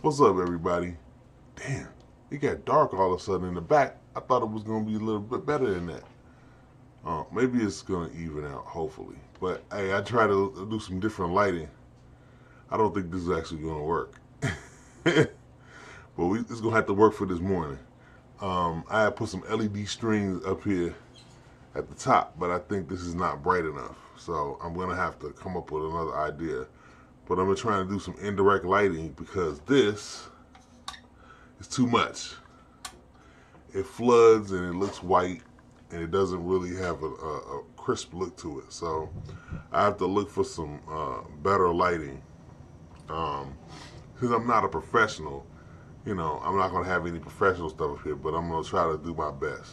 What's up, everybody? Damn, it got dark all of a sudden in the back. I thought it was gonna be a little bit better than that. Maybe it's gonna even out, hopefully. But hey, I try to do some different lighting. I don't think this is actually gonna work, but it's gonna have to work for this morning. I had put some LED strings up here at the top, but I think this is not bright enough. So I'm gonna have to come up with another idea. But I'm gonna try to do some indirect lighting because this is too much. It floods and it looks white and it doesn't really have a crisp look to it. So I have to look for some better lighting. Since I'm not a professional, I'm not going to have any professional stuff here, but I'm going to try to do my best.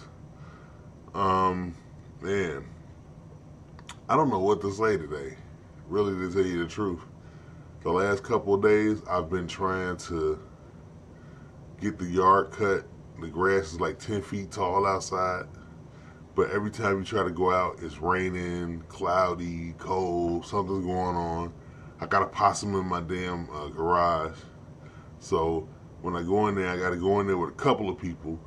Man, I don't know what to say today. Really, to tell you the truth, the last couple of days I've been trying to get the yard cut. The grass is like 10 feet tall outside. But every time you try to go out, it's raining, cloudy, cold, something's going on. I got a possum in my damn garage. So when I go in there, I got to go in there with a couple of people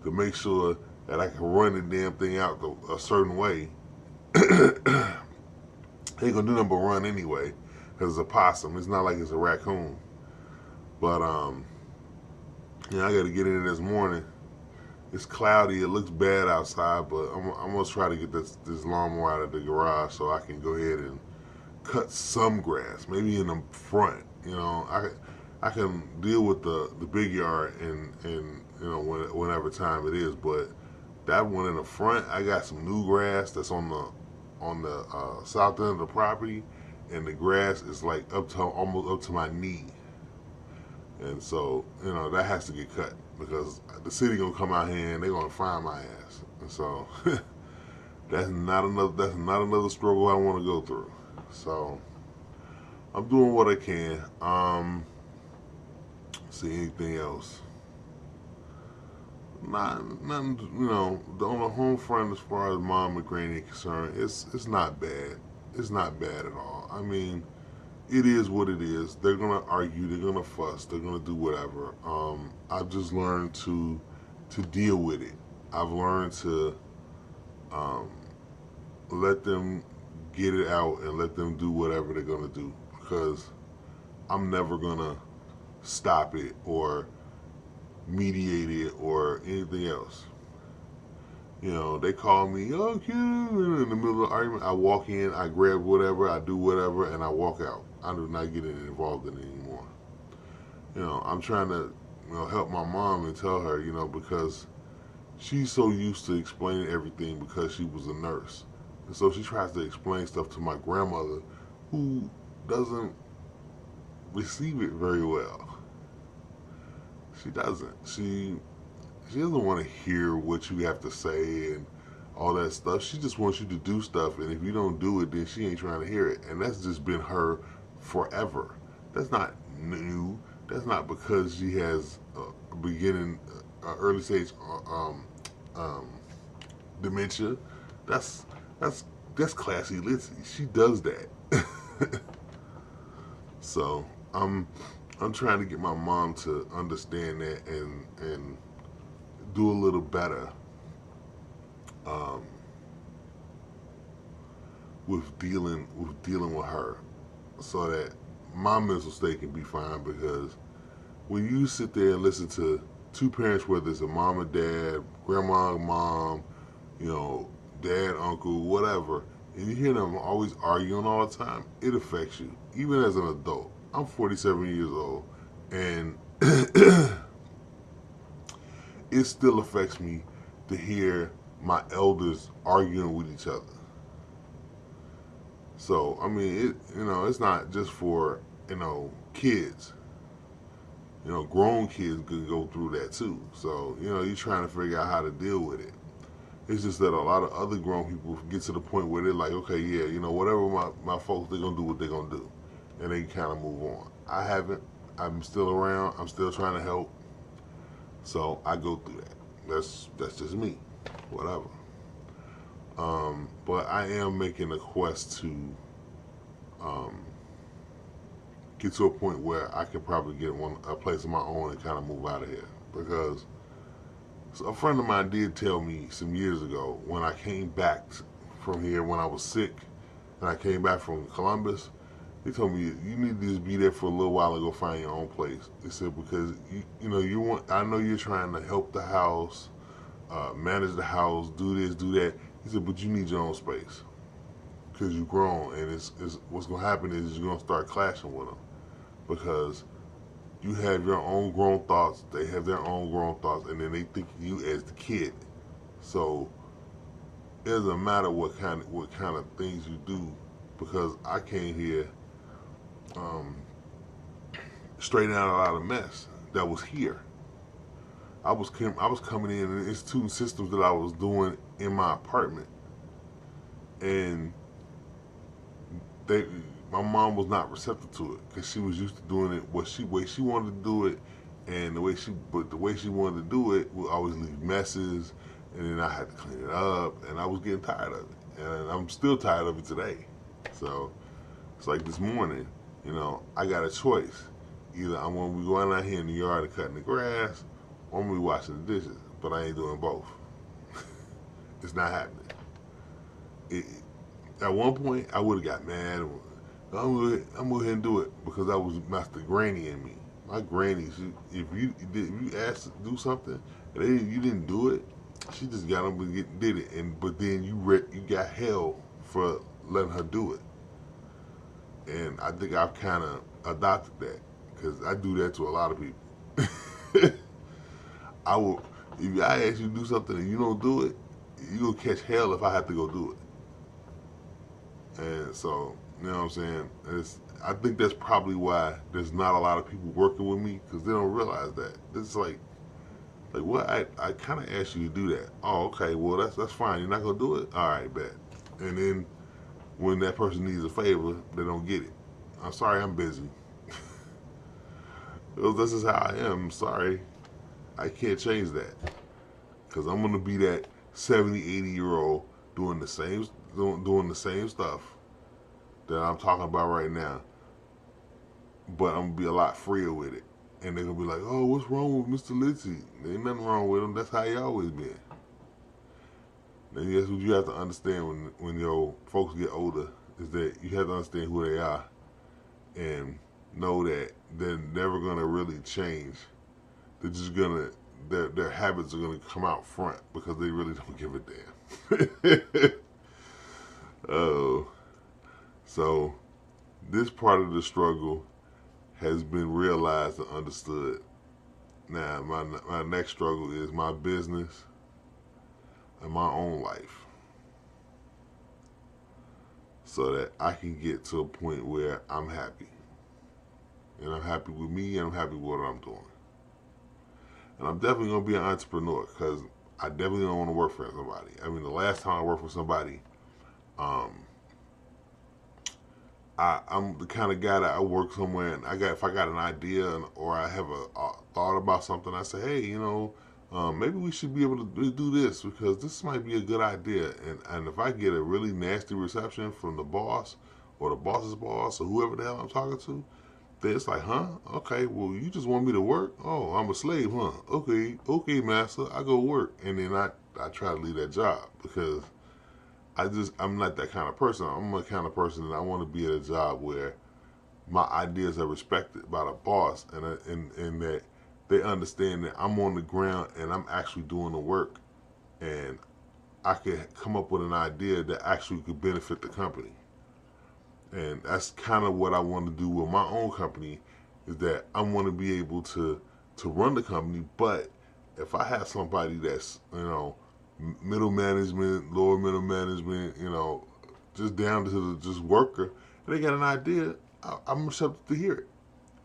to make sure that I can run the damn thing out a certain way. They ain't gonna do nothing but run anyway, because it's a possum. It's not like it's a raccoon. But I got to get in there this morning. It's cloudy. It looks bad outside, but I'm gonna try to get this lawnmower out of the garage so I can go ahead and cut some grass, maybe in the front. I can deal with the big yard and whenever time it is, but that one in the front, I got some new grass that's on the south end of the property, and the grass is like almost up to my knee. And so, that has to get cut because the city gonna come out here and they're gonna find my ass. And so that's not another struggle I wanna go through. So I'm doing what I can. See anything else. Nothing, on the home front as far as mom and granny are concerned, it's not bad. It's not bad at all. I mean, it is what it is. They're gonna argue. They're gonna fuss. They're gonna do whatever. I've just learned to deal with it. I've learned to um, let them get it out and let them do whatever they're gonna do because I'm never gonna stop it or mediate it or anything else. They call me, oh, cute, in the middle of the argument. I walk in, I grab whatever, I do whatever, and I walk out. I do not get involved in it anymore. I'm trying to, help my mom and tell her, because she's so used to explaining everything because she was a nurse. And so she tries to explain stuff to my grandmother who doesn't receive it very well. She doesn't. She doesn't want to hear what you have to say and all that stuff. She just wants you to do stuff, and if you don't do it, then she ain't trying to hear it. And that's just been her forever. That's not new. That's not because she has a beginning, early stage um, dementia. That's that's that's classy Lizzie. She does that. So I'm trying to get my mom to understand that and do a little better um, with dealing with her, so that my mental state can be fine. Because when you sit there and listen to two parents, whether it's a mom and dad, grandma and mom, dad, uncle, whatever, and you hear them always arguing all the time, it affects you, even as an adult. I'm 47 years old, and it still affects me to hear my elders arguing with each other. So I mean, it's not just for kids. Grown kids could go through that too. So you're trying to figure out how to deal with it. It's just that a lot of other grown people get to the point where they're like, okay, yeah, whatever my folks, they're gonna do what they're gonna do, and they kind of move on. I haven't. I'm still around. I'm still trying to help. So I go through that. That's just me. Whatever. But I am making a quest to um, get to a point where I could probably get a place of my own and kind of move out of here. Because so a friend of mine did tell me some years ago when I came back from here when I was sick and I came back from Columbus. He told me you need to just be there for a little while and go find your own place. He said because you know you want. I know you're trying to help the house, manage the house, do this, do that. He said, but you need your own space because you're grown, and it's what's gonna happen is you're gonna start clashing with them because you have your own grown thoughts, they have their own grown thoughts, and then they think of you as the kid. So it doesn't matter what kind of things you do because I came here um, straighten out a lot of mess that was here. I was coming in and instituting systems that I was doing in my apartment, and they my mom was not receptive to it because she was used to doing it way she wanted to do it, and the way she wanted to do it would always leave messes, and then I had to clean it up, and I was getting tired of it, and I'm still tired of it today. So it's like this morning, I got a choice. Either I'm gonna be going out here in the yard and cutting the grass, or I'm gonna be washing the dishes, but I ain't doing both. It's not happening. It, at one point, I would have got mad. I'm gonna go ahead and do it because I was Master Granny in me. My granny, if you asked to do something and you didn't do it, she just got up and did it. But then you got hell for letting her do it. And I think I've kind of adopted that because I do that to a lot of people. I will if I ask you to do something and you don't do it, you gonna catch hell if I have to go do it. And so, you know what I'm saying? I think that's probably why there's not a lot of people working with me because they don't realize that. It's like what? I kind of asked you to do that. Oh, okay. Well, that's fine. You're not gonna do it. All right, bet. And then when that person needs a favor, they don't get it. I'm sorry, I'm busy. This is how I am. I'm sorry, I can't change that because I'm gonna be that 70, 80-year-old doing the same stuff that I'm talking about right now, but I'm gonna be a lot freer with it. And they're gonna be like, "Oh, what's wrong with Mr. Litzy? There ain't nothing wrong with him. That's how he always been." And that's what you have to understand when your folks get older is that you have to understand who they are and know that they're never gonna really change. They're just gonna their habits are gonna come out front because they really don't give a damn. Oh, so this part of the struggle has been realized and understood. Now, my next struggle is my business and my own life so that I can get to a point where I'm happy. And I'm happy with me and I'm happy with what I'm doing. And I'm definitely going to be an entrepreneur because I definitely don't want to work for somebody. I mean, the last time I worked for somebody, I'm the kind of guy that I work somewhere and if I got an idea or I have a thought about something, I say, hey, maybe we should be able to do this because this might be a good idea. And if I get a really nasty reception from the boss or the boss's boss or whoever the hell I'm talking to, then it's like, huh? Okay, well, you just want me to work? Oh, I'm a slave, huh? Okay, master, I go work. And then I try to leave that job because I'm not that kind of person. I'm the kind of person that I want to be at a job where my ideas are respected by the boss and that they understand that I'm on the ground and I'm actually doing the work and I could come up with an idea that actually could benefit the company. And that's kind of what I want to do with my own company is that I want to be able to run the company, but if I have somebody that's, middle management, lower middle management, just down to the just worker, and they got an idea, I'm receptive to hear it.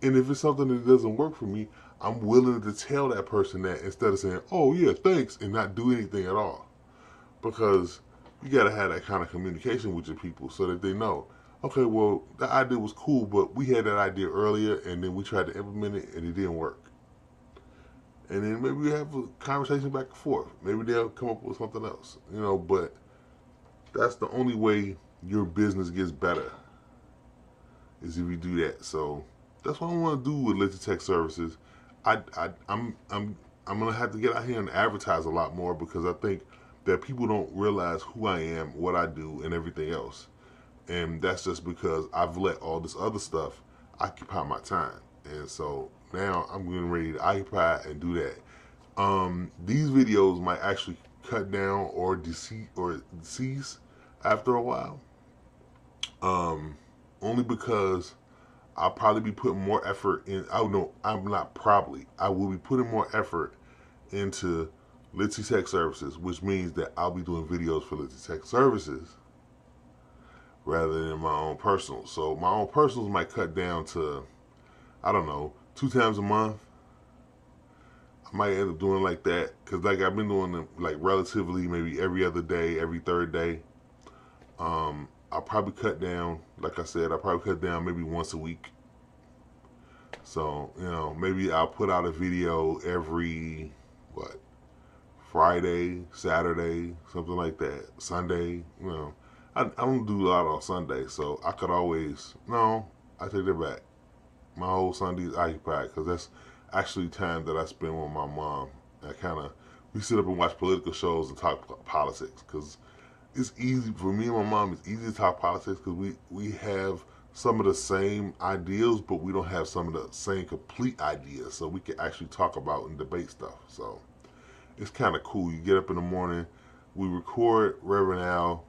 And if it's something that doesn't work for me, I'm willing to tell that person that instead of saying, oh yeah, thanks, and not do anything at all. Because you got to have that kind of communication with your people so that they know, okay, well, the idea was cool, but we had that idea earlier, and then we tried to implement it, and it didn't work. And then maybe we have a conversation back and forth. Maybe they'll come up with something else, but that's the only way your business gets better is if you do that. So That's what I want to do with Litzy Tech Services. I'm gonna have to get out here and advertise a lot more because I think that people don't realize who I am, what I do, and everything else. And that's just because I've let all this other stuff occupy my time. And so now I'm getting ready to occupy and do that. These videos might actually cut down or cease after a while. Um, Only because I'll probably be putting more effort in. I know I'm not probably. I will be putting more effort into Litzy Tech Services, which means that I'll be doing videos for Litzy Tech Services rather than my own personal. So my own personals might cut down to, I don't know, 2 times a month. I might end up doing like that because like I've been doing them like relatively maybe every other day, every third day. I'll probably cut down, like I said, I'll probably cut down maybe once a week. So, maybe I'll put out a video every, what, Friday, Saturday, something like that. Sunday. I don't do a lot on Sunday, so I could always, no, I take that back. My whole Sunday is occupied because that's actually time that I spend with my mom. We sit up and watch political shows and talk politics because it's easy for me and my mom. It's easy to talk politics because we have some of the same ideals, but we don't have some of the same complete ideas. So we can actually talk about and debate stuff. So it's kind of cool. You get up in the morning, we record Reverend Al,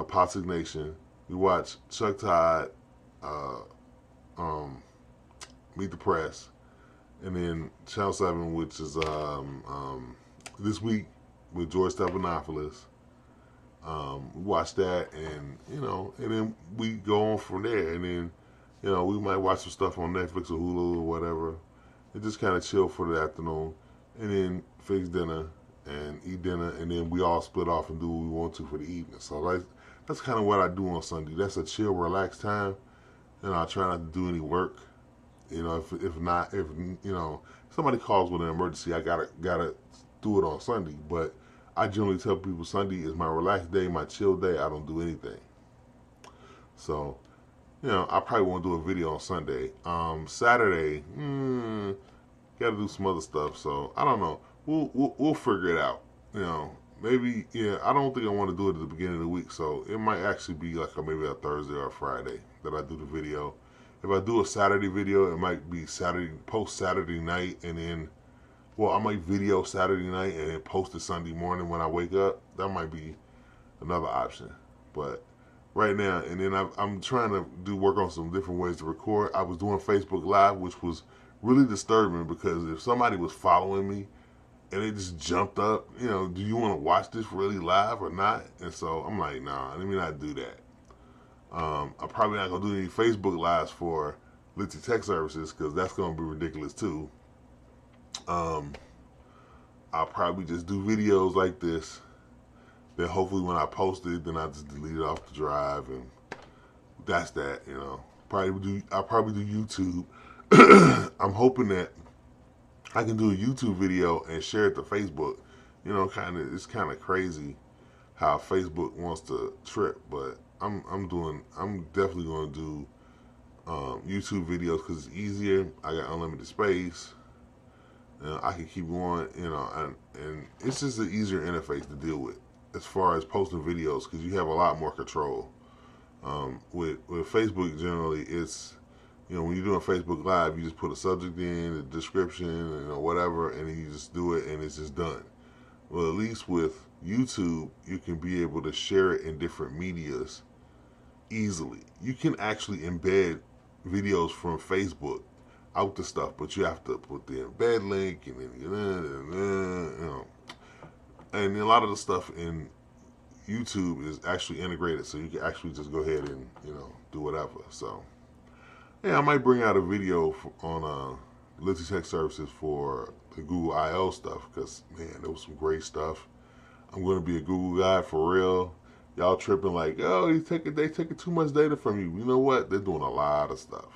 Politics Nation. We watch Chuck Todd, Meet the Press, and then Channel 7, which is this week with George Stephanopoulos. We watch that, and and then we go on from there, and then we might watch some stuff on Netflix or Hulu or whatever, and just kind of chill for the afternoon, and then fix dinner and eat dinner, and then we all split off and do what we want to for the evening. So like that's kind of what I do on Sunday. That's a chill, relaxed time, and I try not to do any work. If somebody calls with an emergency, I gotta do it on Sunday. But I generally tell people Sunday is my relaxed day, my chill day. I don't do anything. So, I probably won't do a video on Sunday. Saturday, gotta do some other stuff. So I don't know. We'll figure it out. Maybe I don't think I want to do it at the beginning of the week. So it might actually be like maybe a Thursday or a Friday that I do the video. If I do a Saturday video, it might be post Saturday night, and then, I might video Saturday night and then post it Sunday morning when I wake up. That might be another option. But right now, and then I'm trying to work on some different ways to record. I was doing Facebook Live, which was really disturbing because if somebody was following me and they just jumped up, do you want to watch this really live or not? And so I'm like, nah, let me not do that. I'm probably not going to do any Facebook Lives for Litzy Tech Services because that's going to be ridiculous too. I'll probably just do videos like this. Then hopefully when I post it, then I just delete it off the drive, and that's that. I'll probably do YouTube. I'm hoping that I can do a YouTube video and share it to Facebook. It's kind of crazy how Facebook wants to trip, but I'm definitely going to do YouTube videos because it's easier. I got unlimited space. I can keep going, and it's just an easier interface to deal with as far as posting videos because you have a lot more control. With Facebook, generally, it's when you're doing Facebook Live, you just put a subject in, a description, and whatever, and then you just do it, and it's just done. Well, at least with YouTube, you can be able to share it in different medias easily. You can actually embed videos from Facebook out the stuff, but you have to put the embed link and then and a lot of the stuff in YouTube is actually integrated, so you can actually just go ahead and do whatever. So yeah, I might bring out a video on Litzy Tech Services for the Google I/O stuff because man, there was some great stuff. I'm going to be a Google guy for real. Y'all tripping like, oh, they taking too much data from you. You know what? They're doing a lot of stuff.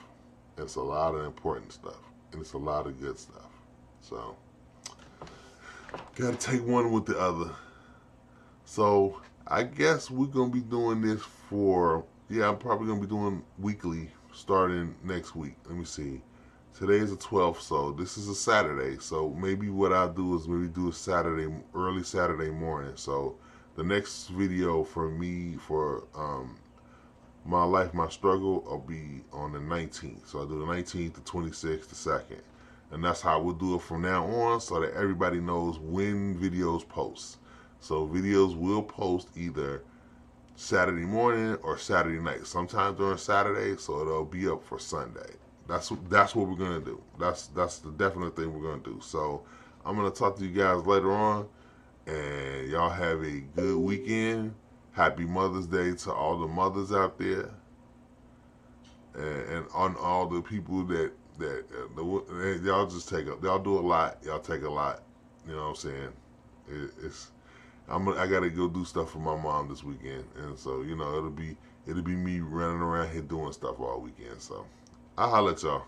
It's a lot of important stuff, and it's a lot of good stuff. So, gotta take one with the other. So, I guess we're gonna be doing this I'm probably gonna be doing weekly starting next week. Let me see. Today is the 12th, so this is a Saturday. So maybe what I'll do is maybe do a Saturday, early Saturday morning. So the next video for me for my life, my struggle, will be on the 19th. So I'll do the 19th, the 26th, the 2nd. And that's how we'll do it from now on so that everybody knows when videos post. So videos will post either Saturday morning or Saturday night. Sometimes during Saturday, so it'll be up for Sunday. That's what we're gonna do. That's the definite thing we're gonna do. So I'm gonna talk to you guys later on, and y'all have a good weekend. Happy Mother's Day to all the mothers out there, and on all the people that y'all just take up. Y'all do a lot. Y'all take a lot. You know what I'm saying? It's I gotta go do stuff for my mom this weekend, and so it'll be me running around here doing stuff all weekend. So I'll holler at y'all.